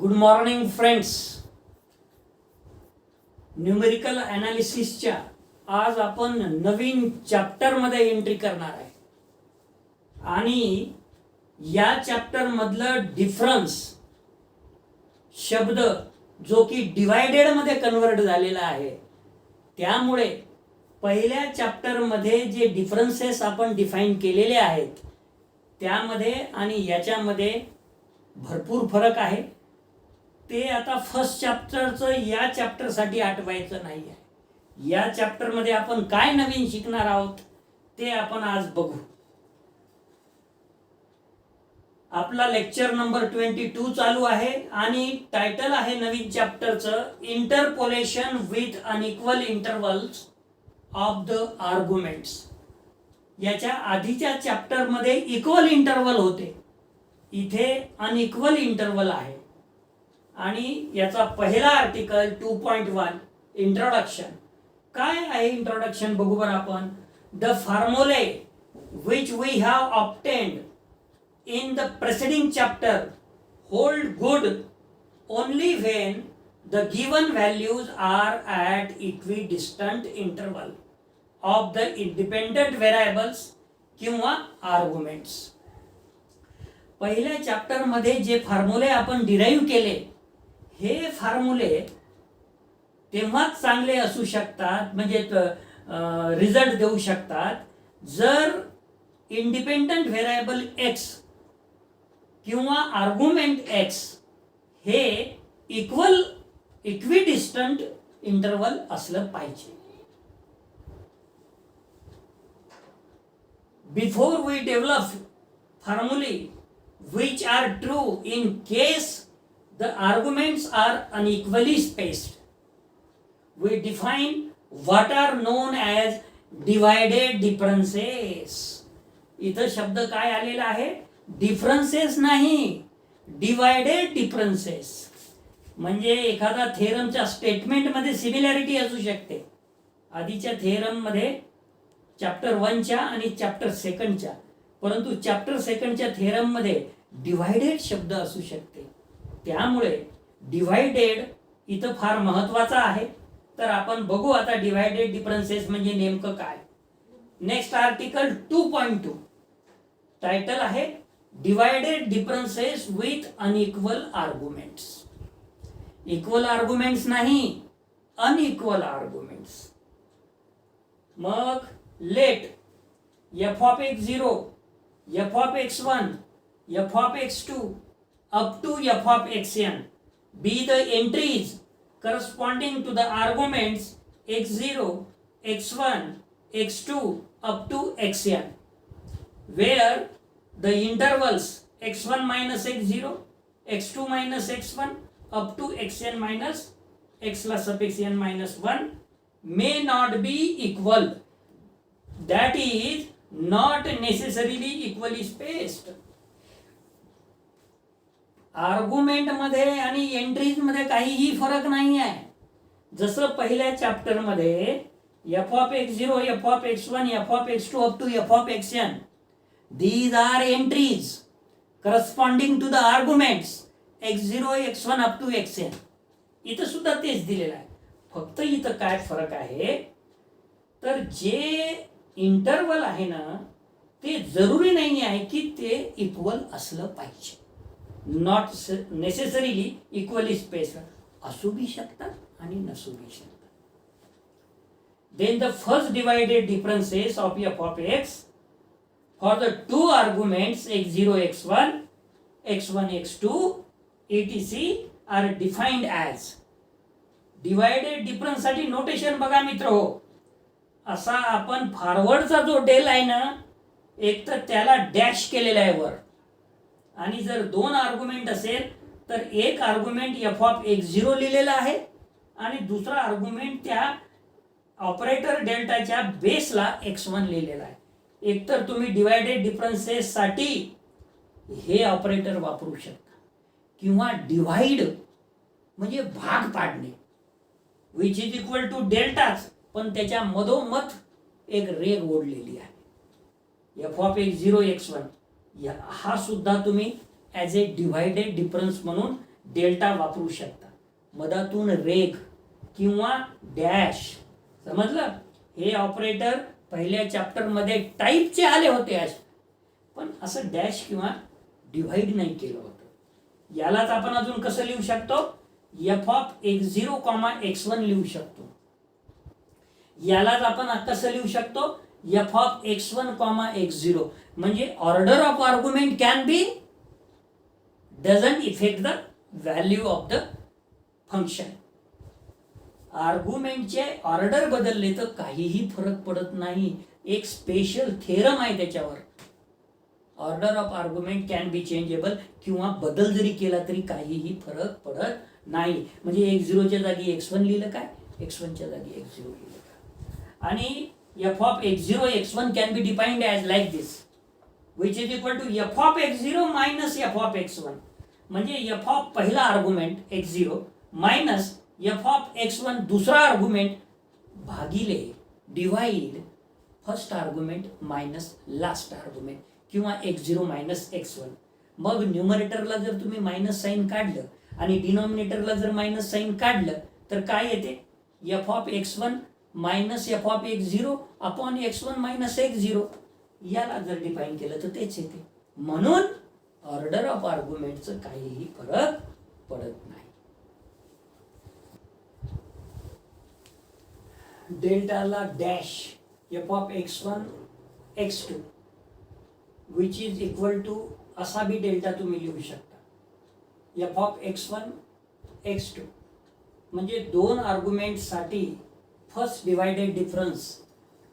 Good morning friends. Numerical ॲनालिसिसच्या आज आपण नवीन चॅप्टरमध्ये entry करणार आहे आणि या चॅप्टरमधलं डिफरन्स शब्द जो की डिवायडेडमध्ये कन्वर्ट झालेला आहे, त्यामुळे पहिल्या चॅप्टरमध्ये जे डिफरन्सेस आपण डिफाईन केलेले आहेत त्यामध्ये आणि याच्यामध्ये भरपूर फरक आहे. ते आता फर्स्ट चॅप्टरचं या चॅप्टरसाठी आठवायचं नाही आहे. या चॅप्टरमध्ये आपण काय नवीन शिकणार आहोत ते आपण आज बघू. आपला लेक्चर नंबर 22 चालू आहे आणि टायटल आहे नवीन चॅप्टरचं interpolation with unequal intervals of the arguments. याच्या आधीच्या चॅप्टरमध्ये इक्वल इंटरवल होते, इथे अनइक्वल इंटरवल आहे. आणि याचा पहिला आर्टिकल 2.1 इंट्रोडक्शन. काय आहे इंट्रोडक्शन बघू बरं आपण. The formulae which we have obtained in the preceding chapter hold good only when the given values are at equidistant interval of the independent variables किंवा arguments. पहिल्या चॅप्टर मध्ये जे फॉर्म्युले आपण डिराईव्ह केले, हे फॉर्म्युले तेव्हाच चांगले असू शकतात, म्हणजे रिझल्ट देऊ शकतात, जर इंडिपेंडंट व्हेरिएबल एक्स किंवा आर्ग्युमेंट एक्स हे इक्विडिस्टंट इंटरवल असलं पाहिजे. Before we develop formulae which are true in case the arguments are unequally spaced, we define what are known as divided differences. इथं शब्द काय आलेला आहे, डिफरन्सेस नाही, डिवायडेड डिफरन्सेस. म्हणजे एखादा थेरमच्या स्टेटमेंटमध्ये सिमिलॅरिटी असू शकते, आधीच्या थेरममध्ये चॅप्टर 1च्या आणि चॅप्टर 2च्या, परंतु चॅप्टर 2च्या थेरममध्ये डिवायडेड शब्द असू शकते. त्यामुळे डिवायडेड इथं फार महत्वाचा आहे. तर आपण बघू आता डिवायडेड डिफरन्सेस म्हणजे नेमकं काय. नेक्स्ट आर्टिकल 2.2 टायटल आहे divided differences with unequal arguments. Equal arguments नाही, अनइक्वल आर्ग्युमेंट्स. मग late f of x0, f of x1, f of x2 up to f of xn be the entries corresponding to the arguments x0, x1, x2 up to xn, where the intervals x1 minus x0, x2 minus x1 up to xn minus x plus suffix n minus 1 may not be equal, that is not necessarily equally spaced. Argument मध्ये आणि entries मध्ये काहीही फरक नाही आहे. जसं पहिल्या chapter मध्ये f of x0, f of x1, f of x2 up to f of xn, these are entries corresponding to the arguments x0, x1 up to xn. इथं सुद्धा तेच दिलेलं आहे. फक्त इथं काय फरक आहे, तर जे इंटरवल आहे ना, ते जरुरी नाही आहे की ते इक्वल असलं पाहिजे. नॉट नेसेसरीली इक्वली स्पेस असू बी शकतात आणि नसू बी शकतात. Then the first divided differences of f of x for the two arguments x0, x1, x1, x2 etc are defined as. Divided difference साठी नोटेशन बघा मित्र हो. असा आपण फॉरवर्डचा जो डेल आहे ना, एक तर त्याला डॅश केलेला आहे वर, आणि जर दोन आर्ग्युमेंट असेल तर एक आर्ग्युमेंट f of x0 लिहिलेला आहे आणि दुसरा आर्ग्युमेंट त्या ऑपरेटर डेल्टाच्या बेसला x1 लिहिलेला आहे. एकतर तुम्ही डिवायडेड डिफरन्सेस साठी हे ऑपरेटर वापरू शकता, किंवा डिवाइड म्हणजे भाग पाडणे, विच इज इक्वल टू डेल्टाच, पण त्याच्या मधोमध एक रेघ ओढलेली आहे. f of x0, x1 हा सुद्धा तुम्ही ॲज ए डिवायडेड डिफरन्स म्हणून डेल्टा वापरू शकता, मधातून रेघ किंवा डॅश. समजलं? हे ऑपरेटर पहिल्या चॅप्टरमध्ये टाईपचे आले होते असे, पण असं डॅश किंवा डिव्हाइड नाही केलं होतं. यालाच आपण अजून कसं लिहू शकतो? एफ ऑफ x0, x1 लिहू शकतो. यालाच आपण कसं लिहू शकतो? F of x1, x0. म्हणजे order of argument can be doesn't effect the value of the function. आर्ग्युमेंटचे ऑर्डर बदलले तर काहीही फरक पडत नाही. एक स्पेशल थेरम आहे त्याच्यावर. Order of argument can B changeable, किंवा बदल जरी केला तरी काहीही फरक पडत नाही. म्हणजे x0 च्या जागी x1 लिहिलं काय, x1 च्या जागी x0 लिहिलं काय. आणि f of x0 x1 can be defined as like this, which is equal to f of x0 minus f of x1. म्हणजे f of पहिला argument x0 minus f of x1 दुसरा argument भागिले divide first argument minus last argument, किंवा x0 minus x1. मग न्यूमरेटरला जर तुम्ही minus sign काढलं आणि डिनॉमिनेटरला जर मायनस साइन काढलं तर काय येते? f of x1 minus f of x0 upon x1 minus x0. याला जर डिफाइन केलं तर तेच येते. म्हणून ऑर्डर ऑफ आर्ग्युमेंटचं काहीही फरक पडत नाही. डेल्टाला dash f of x1 x2 which is equal to असा बी डेल्टा तुम्ही लिहू शकता. f of x1 x2 म्हणजे दोन आर्ग्युमेंट साठी फर्स्ट डिवाइडेड डिफरन्स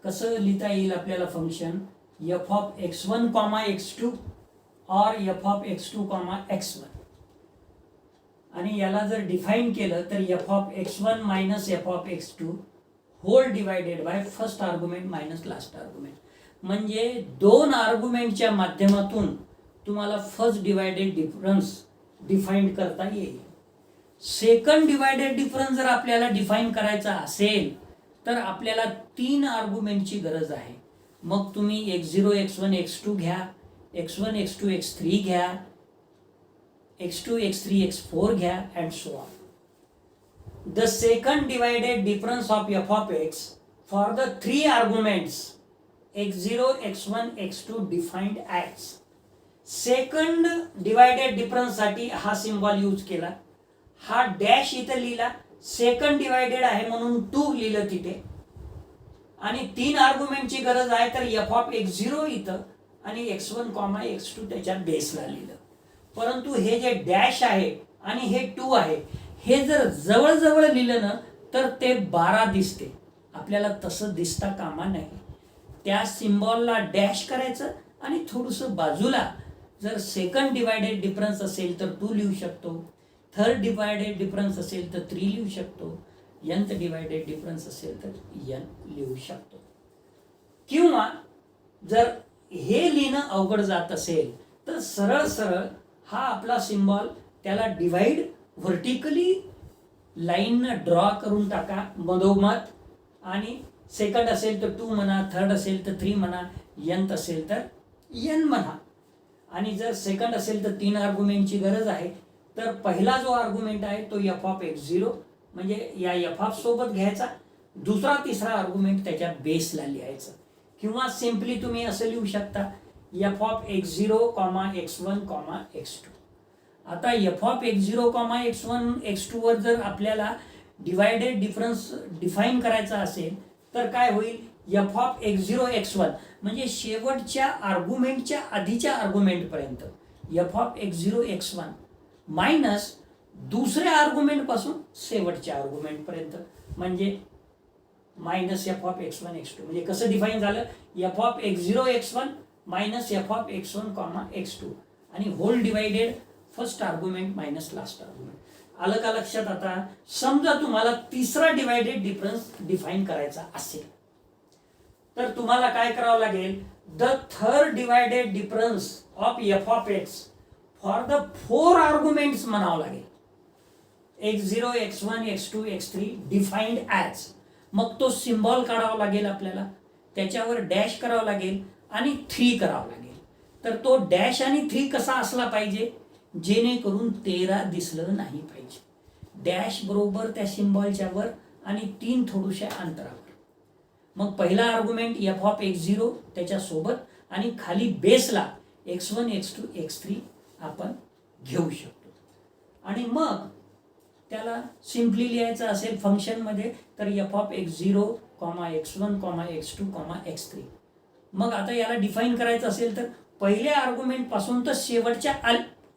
कसं लिहिता येईल आपल्याला function? f of x1, x2 और f of x2, x1. आणि याला जर डिफाइन केलं तर f of x1 minus f of x2 whole divided by first argument minus last argument. म्हणजे दोन आर्ग्युमेंटच्या माध्यमातून तुम्हाला फर्स्ट डिवाइडेड डिफरन्स डिफाइन करता येईल. सेकंड डिवाइडेड डिफरन्स जर आपल्याला डिफाइन करायचा असेल तर आपल्याला तीन आर्ग्युमेंटची गरज आहे. मग तुम्ही x0 x1 x2 घ्या, x1 x2 x3 घ्या, x2 x3 x4 घ्या, and so on. The second divided difference of f of x for the three arguments x0, x1, x2 defined as. Second divided difference साठी हा symbol use केला. हा dash इथे लिहिला, second divided आहे म्हणून 2 लिहिलं तिथे. आणि तीन आर्ग्युमेंटची गरज आहे तर f of x0 इथं आणि x1, x2 त्याच्या बेसला लिहिलं. परंतु हे जे डॅश आहे आणि हे 2 आहे, हे जर जवळ जवळ लिहिलं ना तर ते 12 दिसते. आपल्याला तसं दिसता कामा नाही. त्या सिम्बॉलला डॅश करायचं आणि थोडंसं बाजूला जर सेकंड डिवाइडेड डिफरन्स असेल तर 2 लिहू शकतो, थर्ड डिवाइडेड डिफरन्स असेल तर 3 लिहू शकतो, nth डिवाइडेड डिफरन्स असेल तर n लिहू शकतो. किंवा जर हे लिहिणं अवघड जात असेल तर सरळ सरळ हा आपला सिम्बॉल त्याला डिवाइड व्हर्टिकली लाईन ड्रॉ करून टाका मधोमध. आणि सेकंड असेल तर 2 म्हणा, थर्ड असेल तर 3 म्हणा, nth असेल तर n म्हणा. आणि जर सेकंड असेल तर 3 आर्ग्युमेंटची गरज आहे तर पहिला जो आर्ग्युमेंट आहे तो f of x0 म्हणजे या f of सोबत घ्यायचा, दुसरा तिसरा आर्ग्युमेंट त्याच्या बेसला लिहायचं. किंवा सिंपली तुम्ही असं लिहू शकता f of x0, x1, x2. आता f of x0, x1, x2 वर जर आपल्याला डिवाइडेड डिफरन्स डिफाइन करायचा असेल तर काय होईल? f of x0, x1 म्हणजे शेवटच्या आर्ग्युमेंटच्या आधीच्या आर्ग्युमेंट पर्यंत f of x0, x1 minus दुसऱ्या आर्ग्युमेंट पासून शेवटच्या आर्ग्युमेंट पर्यंत म्हणजे minus f of x1, x2. म्हणजे कसं डिफाइन झालं? f of x0, x1 minus f of x1, x2 आणि whole divided first argument minus last argument. आलं का लक्षात? आता समजा तुम्हाला तिसरा डिवाइडेड डिफरन्स डिफाइन करायचा असेल तर तुम्हाला काय करावं लागेल? The third divided difference of f of x for the 4 arguments म्हणावं लागेल. x0, x1, x2, x3 defined as. मग तो सिम्बॉल काढावा लागेल आपल्याला, त्याच्यावर डॅश करावं लागेल आणि 3 करावं लागेल. तर तो डॅश आणि 3 कसा असला पाहिजे? जेणेकरून 13 दिसलं नाही पाहिजे. डॅश बरोबर त्या सिम्बॉलच्या वर आणि 3 थोडुशा अंतरावर. मग पहिला आर्ग्युमेंट एफ ऑफ x0 त्याच्यासोबत आणि खाली बेसला x1 x2 x3 आपण घेऊ शकतो. आणि मग त्याला सिम्पली लिहायचं असेल फंक्शनमध्ये तर F of x0, x1, x2, x3. मग आता याला डिफाईन करायचं असेल तर पहिल्या आर्ग्युमेंट पासून तर शेवटच्या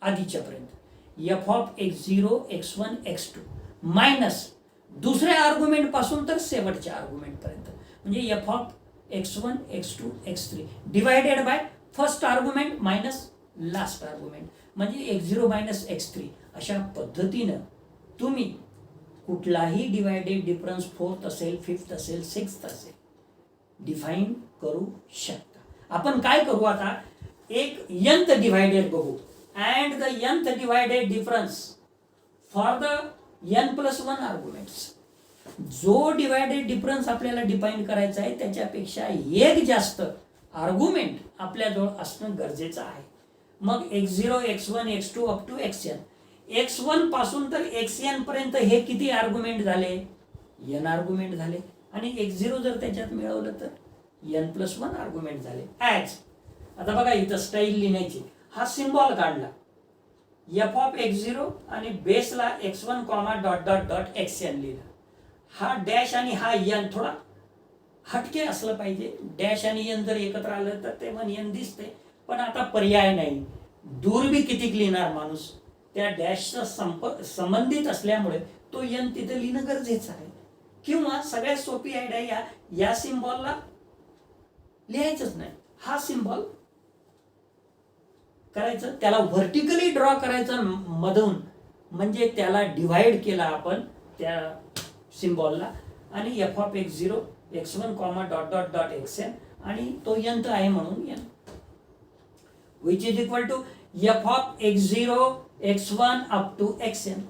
आधीच्या पर्यंत f of x0, x1, x2 minus दुसऱ्या आर्ग्युमेंट पासून तर शेवटच्या आर्ग्युमेंट पर्यंत म्हणजे F of x1, x2, x3 divided by first argument minus last argument म्हणजे x0 मायनस x3. अशा पद्धतीनं तुम्ही कुठलाही डिवायडेड डिफरन्स फोर्थ असेल, फिफ्थ असेल, सिक्स्थ असेल डिफाईन करू शकता. आपण काय करू आता एक nth डिवायडेड बघू. And the nth divided difference for the n+1 arguments. जो डिवायडेड डिफरन्स आपल्याला डिफाईन करायचा आहे त्याच्यापेक्षा एक जास्त आर्ग्युमेंट आपल्याजवळ असणं गरजेचं आहे. मग x0, x1, x2 up to xn. x1 पासून तर xn पर्यंत हे किती आर्ग्युमेंट झाले? n आर्ग्युमेंट झाले. आणि x0 जर त्याच्यात मिळवलं तर n+1 आर्ग्युमेंट झाले. ॲज आता बघा इथं स्टाईल लिहायची. हा सिम्बॉल काढला एफ ऑफ x0 आणि बेसला x1 dot dot dot xn लिहिला. हा डॅश आणि हा n थोडा हटके असलं पाहिजे. डॅश आणि n जर एकत्र आलं तर ते पण n दिसते. पण आता पर्याय नाही. दूर बी किती लिहिणार माणूस. त्या डॅशचा संबंधित असल्यामुळे तो n तिथे लिहिणं गरजेचं आहे. किंवा सगळ्यात सोपी आयडिया या सिम्बॉलला लिहायचंच नाही. हा सिम्बॉल करायचं त्याला व्हर्टिकली ड्रॉ करायचं मधून म्हणजे त्याला डिवाइड केला आपण त्या सिम्बॉलला आणि F of x0, x1, dot dot dot xn आणि तो n आहे म्हणून n which is equal to f of x0, x1 up to xn.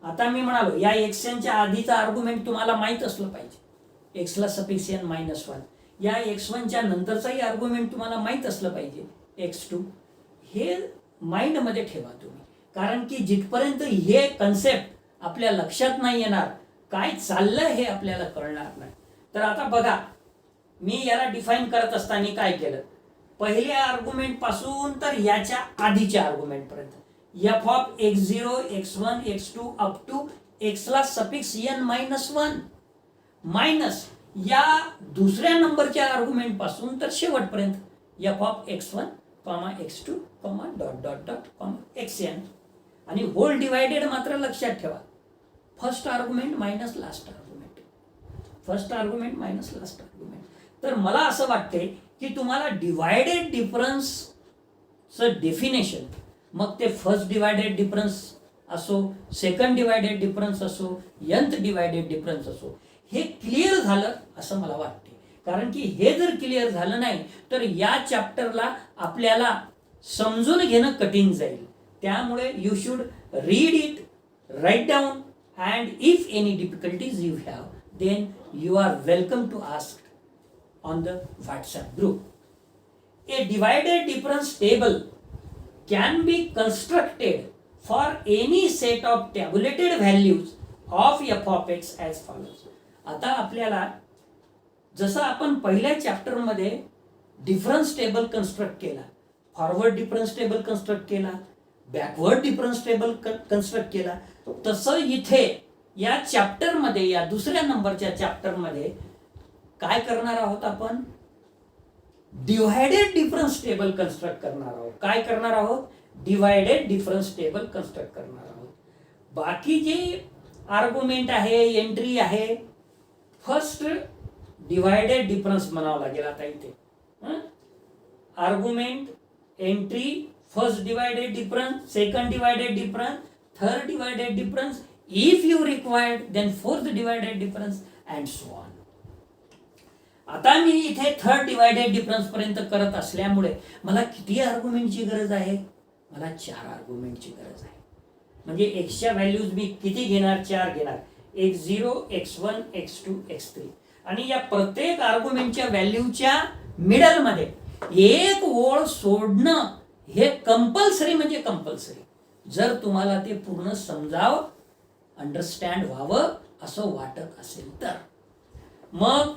आता मी म्हणालो या xn च्या आधीचा आर्ग्युमेंट तुम्हाला माहित असलं पाहिजे. x ला सफिक्स n -1. या x1 च्या नंतरचाही आर्ग्युमेंट तुम्हाला माहित असलं पाहिजे x2. हे माइंड मध्ये ठेवा तुम्ही. कारण की जिथपर्यंत हे कन्सेप्ट आपल्या लक्षात नाही येणार काय चाललंय हे आपल्याला कळणार नाही. तर आता बघा मी याला डिफाईन करत असताना काय केलं. पहिल्या आर्ग्युमेंट पासून तर याच्या आधीच्या आर्ग्युमेंट पर्यंत f of x0, x1, x2 up to x ला सफिक्स n -1 मायनस या दुसऱ्या नंबरच्या आर्ग्युमेंट पासून तर शेवटपर्यंत f of x1, x2, dot dot dot xn आणि होल डिवायडेड मात्र लक्षात ठेवा. First argument minus last argument. First argument minus last argument. तर मला असं वाटते की तुम्हाला डिवायडेड डिफरन्सचं डेफिनेशन मग ते फर्स्ट डिवायडेड डिफरन्स असो, सेकंड डिवायडेड डिफरन्स असो, nth डिवायडेड डिफरन्स असो हे क्लिअर झालं असं मला वाटते. कारण की हे जर क्लिअर झालं नाही तर या चॅप्टरला आपल्याला समजून घेणं कठीण जाईल. त्यामुळे you should read it, right down and if any difficulties you have then you are welcome to ask on the WhatsApp group. A divided difference table can be constructed for any set of tabulated values of f of x as follows. आता आपल्याला जसं आपण पहिल्या chapter मध्ये difference table construct केला, forward difference table construct केला, backward difference table construct केला, तसं इथे या चॅप्टर मध्ये या दुसऱ्या नंबरच्या चॅप्टर मध्ये काय करणार आहोत आपण डिवायडेड डिफरन्स टेबल कन्स्ट्रक्ट करणार आहोत. काय करणार आहोत डिवायडेड डिफरन्स टेबल कन्स्ट्रक्ट करणार आहोत. बाकी जे आर्ग्युमेंट आहे, एंट्री आहे, फर्स्ट डिवायडेड डिफरन्स म्हणावं लागेल. आता इथे argument, entry, first divided difference, second divided difference, third divided difference, if you required then fourth divided difference and so on. आता मी इथे थर्ड डिवायडेड डिफरन्स पर्यंत करत असल्यामुळे मला किती आर्ग्युमेंटची गरज आहे? मला 4 आर्ग्युमेंटची गरज आहे. म्हणजे एक्सच्या व्हॅल्यूज मी किती घेणार? 4 घेणार. x0, x1, x2, x3 आणि या प्रत्येक आर्ग्युमेंटच्या व्हॅल्यूच्या मिडलमध्ये एक ओळ सोडणं हे कंपल्सरी म्हणजे कंपल्सरी. जर तुम्हाला ते पूर्ण समजावं, अंडरस्टँड व्हावं असं वाटत असेल तर. मग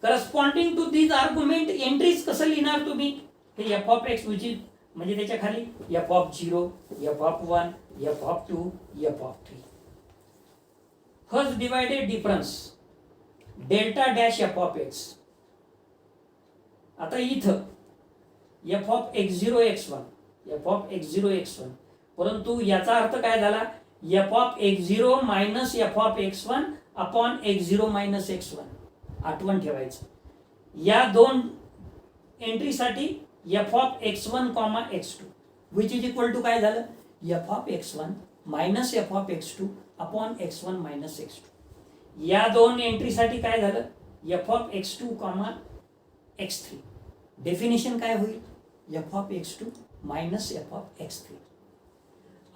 corresponding to this argument entries कसं लिहिणार तुम्ही? हे एफ ऑफ एक्स म्हणजे त्याच्या खाली F of 0, F of 1, F of 2, F of 3. First divided difference delta dash F of x. आता इथं F of x0 x1, F of x0 x1, परंतु याचा अर्थ काय झाला? F of x0 minus F of x1 upon x0 minus x1. आठवण ठेवायचं. या दोन एंट्रीसाठी F of x1 x2 which is equal to काय झालं? F of x1 minus F of x2 upon x1 minus x2. या दोन एंट्रीसाठी काय झालं? F of x2 x3. Definition काय होईल? F of x2 minus F of x3.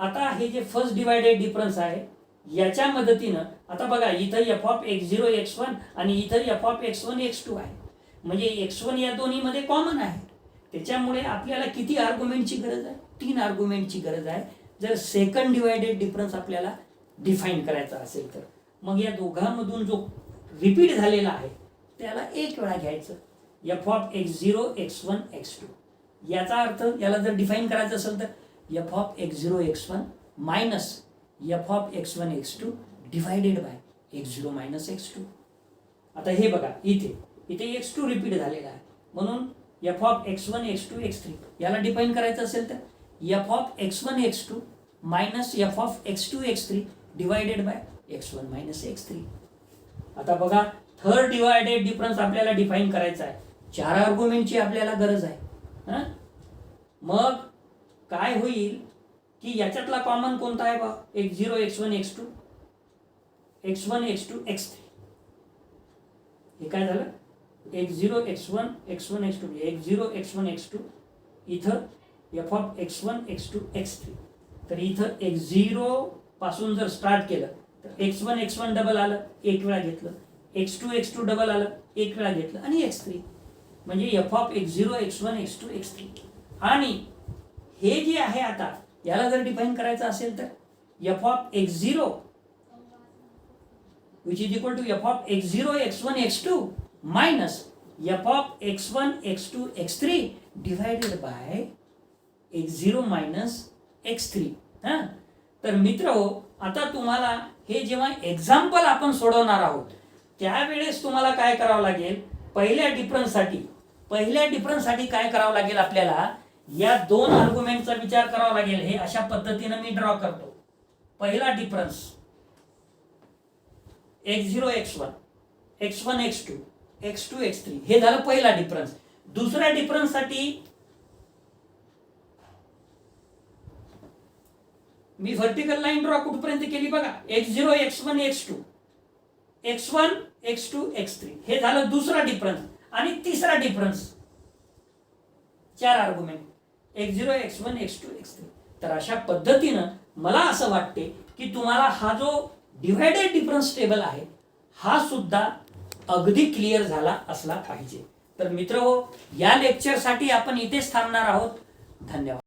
आता हे जे फर्स्ट डिवायडेड डिफरन्स आहे याच्या मदतीनं आता बघा इथं एफ ऑफ x0 x1 आणि इथं एफ ऑफ x1 x2 आहे. म्हणजे x1 या दोन्हीमध्ये कॉमन आहे. त्याच्यामुळे आपल्याला किती आर्ग्युमेंटची गरज आहे? 3 आर्ग्युमेंटची गरज आहे जर सेकंड डिवायडेड डिफरन्स आपल्याला डिफाईन करायचा असेल तर. मग या दोघांमधून जो रिपीट झालेला आहे त्याला एक वेळा घ्यायचं. F of x0 x1 x2. याचा अर्थ याला जर डिफाईन करायचं असेल तर F of x0 x1 minus F of x1 x2 divided by x0 minus x2. आता हे बघा इथे x2 रिपीट झालेला आहे म्हणून F of x1 x2 x3 याला डिफाईन करायचं असेल तर F of x1 x2 minus F of x2 x3 divided by x1 minus x3. आता बघा थर्ड डिवायडेड डिफरन्स आपल्याला डिफाईन करायचा आहे. 4 आर्ग्युमेंटची आपल्याला गरज आहे. मग काय होईल की याच्यातला कॉमन कोणता आहे बा? x0 x1 x2 x1 x2 x3. हे काय झालं? x0 x1 x1 x2 x0 x1 x2 इथं F of x1 x2 x3. तर इथं x0 पासून जर स्टार्ट केलं तर x1 x1 डबल आलं एक वेळा घेतलं, x2 x2 डबल आलं एक वेळा घेतलं आणि x3 म्हणजे F of x0 x1 x2 x3. आणि हे जे आहे आता याला जर डिफाईन करायचं असेल तर F of x0 which is equal to f of x0 x1 x2 minus f of x1 x2 x3 divided by x0 minus x3. तर मित्र हो आता तुम्हाला हे जेव्हा एक्झाम्पल आपण सोडवणार आहोत त्यावेळेस तुम्हाला काय करावं लागेल? पहिल्या डिफरन्ससाठी काय करावं लागेल? आपल्याला या दोन आर्ग्युमेंटचा विचार करावा लागेल. हे अशा पद्धतीने मी ड्रॉ करतो. पहिला difference x0 x1 x1 x2 x2 x3 हे झालं पहिला डिफरन्स. दुसऱ्या डिफरन्स साठी मी व्हर्टिकल लाईन ड्रॉ कुठपर्यंत केली बघा? x0 x1 x2 x1 x2 x3 हे झालं दुसरा डिफरन्स. आणि तिसरा difference 4 argument x0 x1 x2 x3. तर अशा पद्धतीनं मला असं वाटते की तुम्हाला हा जो डिवायडेड डिफरन्स टेबल आहे हा सुद्धा अगदी क्लिअर झाला असला पाहिजे. तर मित्र हो या लेक्चरसाठी आपण इथेच थांबणार आहोत. धन्यवाद.